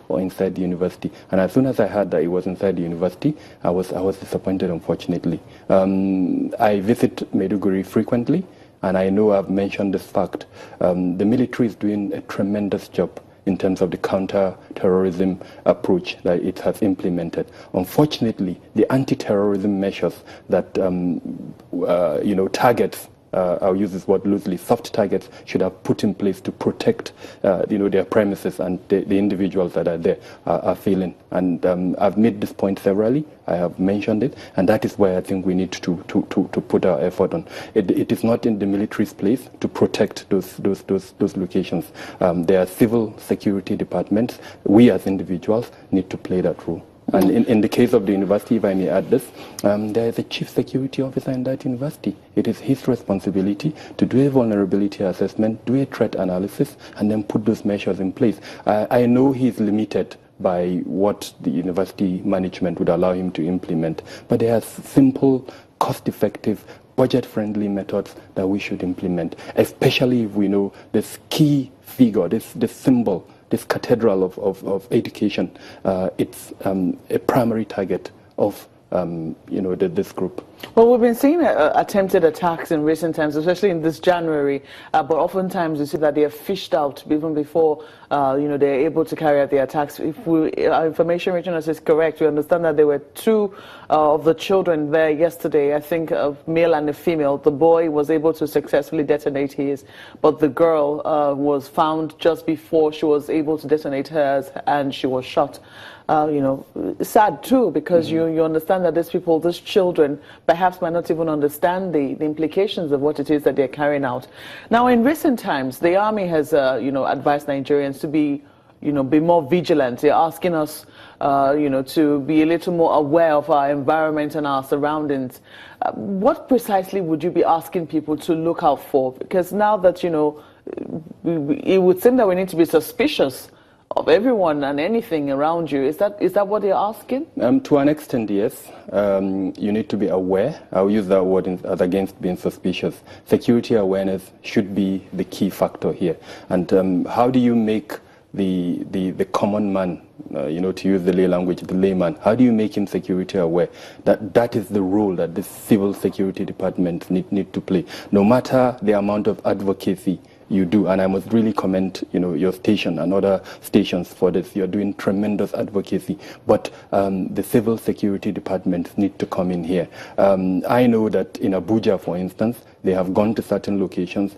or inside the university. And as soon as I heard that it was inside the university, I was disappointed, unfortunately. I visit Maiduguri frequently, and I know I've mentioned this fact. The military is doing a tremendous job in terms of the counter-terrorism approach that it has implemented. Unfortunately, the anti-terrorism measures that targets, I'll use this word loosely, soft targets should have put in place to protect their premises and the individuals that are there are failing. And I've made this point severally. I have mentioned it, and that is where I think we need to put our effort on. It is not in the military's place to protect those locations. There are civil security departments. We as individuals need to play that role. And in the case of the university, if I may add this, there is a chief security officer in that university. It is his responsibility to do a vulnerability assessment, do a threat analysis, and then put those measures in place. I know he's limited by what the university management would allow him to implement, but there are simple, cost-effective, budget-friendly methods that we should implement, especially if we know this key figure, this symbol, this cathedral of education. It's a primary target of this group. Well, we've been seeing attempted attacks in recent times, especially in this January, but oftentimes we see that they are fished out even before they're able to carry out the attacks. If our information reaching us is correct, we understand that there were two of the children there yesterday, I think a male and a female. The boy was able to successfully detonate his, but the girl was found just before she was able to detonate hers, and she was shot. Sad too, because you understand that these children perhaps might not even understand the implications of what it is that they're carrying out. Now, in recent times, the army has advised Nigerians to be more vigilant. They're asking us to be a little more aware of our environment and our surroundings. What precisely would you be asking people to look out for? Because now that it would seem that we need to be suspicious of everyone and anything around you. Is that what you're asking? To an extent, yes. You need to be aware. I'll use that word as against being suspicious. Security awareness should be the key factor here. And how do you make the common man, to use the lay language, the layman, how do you make him security aware? That is the role that the civil security departments need to play. No matter the amount of advocacy you do, and I must really commend your station and other stations for this. You're doing tremendous advocacy, but the civil security departments need to come in here. I know that in Abuja, for instance, they have gone to certain locations,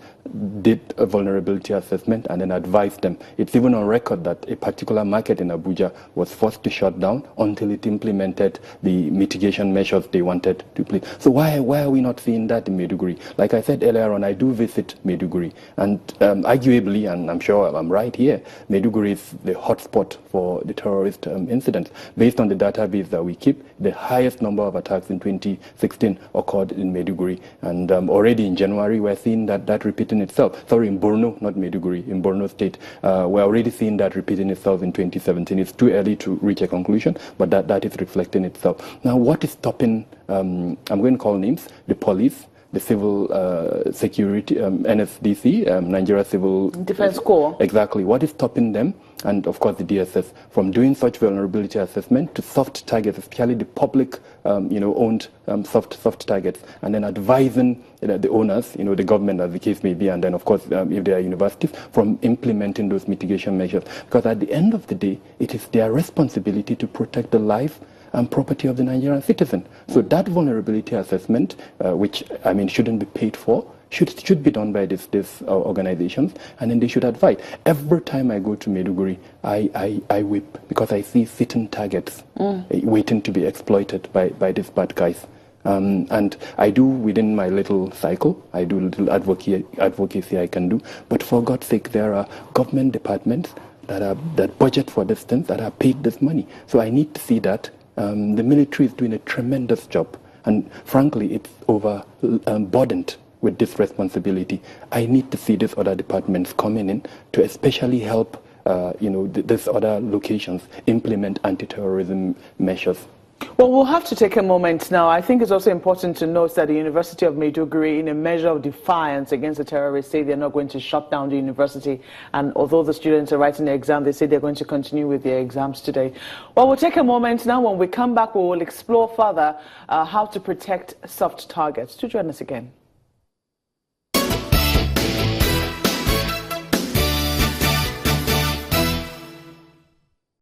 did a vulnerability assessment, and then advised them. It's even on record that a particular market in Abuja was forced to shut down until it implemented the mitigation measures they wanted to play. So why are we not seeing that in Maiduguri? Like I said earlier on, I do visit Maiduguri, and arguably, and I'm sure I'm right here, Maiduguri is the hotspot for the terrorist incidents. Based on the database that we keep, the highest number of attacks in 2016 occurred in Maiduguri, and already in January we're seeing that repeating itself. Sorry, in Borno, not Maiduguri, in Borno State. We're already seeing that repeating itself in 2017. It's too early to reach a conclusion, but that is reflecting itself. Now, what is stopping, I'm going to call names, the police, the civil security, NSDC, Nigeria Civil Defense Corps. Exactly. What is stopping them, and of course the DSS, from doing such vulnerability assessment to soft targets, especially the public owned soft targets, and then advising the owners, the government as the case may be, and then of course if they are universities, from implementing those mitigation measures. Because at the end of the day, it is their responsibility to protect the life and property of the Nigerian citizen. So that vulnerability assessment, which shouldn't be paid for, should be done by these organizations, and then they should advise. Every time I go to Maiduguri, I weep because I see certain targets waiting to be exploited by these bad guys. And I do, within my little cycle, I do little advocacy I can do. But for God's sake, there are government departments that budget for this thing, that are paid this money. So I need to see that. The military is doing a tremendous job, and frankly, it's overburdened with this responsibility. I need to see these other departments coming in to especially help, these other locations implement anti-terrorism measures. Well, we'll have to take a moment now. I think it's also important to note that the University of Maiduguri, in a measure of defiance against the terrorists, say they're not going to shut down the university. And although the students are writing their exam, they say they're going to continue with their exams today. Well, we'll take a moment now. When we come back, we will explore further how to protect soft targets. Do join us again.